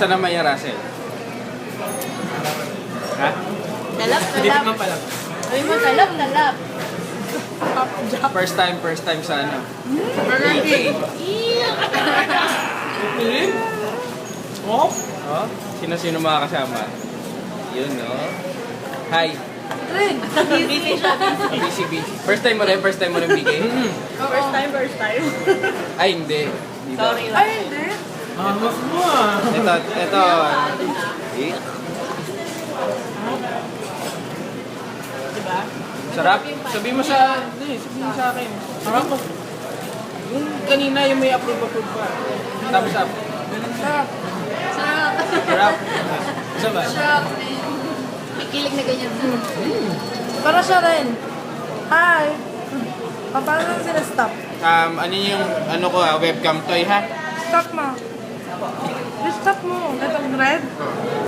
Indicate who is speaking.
Speaker 1: Kamusta naman yung Russell? Ha?
Speaker 2: Talap,
Speaker 3: Hindi
Speaker 2: talap.
Speaker 3: naman pala.
Speaker 2: Sabi mo, talap, talap.
Speaker 1: First time sa ano?
Speaker 3: Burger King. Piling? Oh?
Speaker 1: Oh? Sino-sino mga kasama? Yun, no? Hi.
Speaker 2: Busy siya.
Speaker 1: Busy. First time mo rin BK?
Speaker 2: First time.
Speaker 1: Ay, hindi. Hindi daw.
Speaker 2: Sorry lang.
Speaker 4: hindi.
Speaker 3: Hamas mo ah.
Speaker 1: Ito. Eh?
Speaker 2: Diba?
Speaker 1: Sarap. Sabi mo sa akin.
Speaker 3: Sarap mo.
Speaker 1: Yung kanina yung may approve pa. Thumbs up.
Speaker 4: Sarap.
Speaker 2: Sarap.
Speaker 1: Sarap.
Speaker 3: Isa ba?
Speaker 2: Sarap. Kikilig na ganyan.
Speaker 4: Para siya rin. Hi. Paano sila stop?
Speaker 1: Ano yung webcam toy ha?
Speaker 4: Stop mo. Stop mo. Itong red.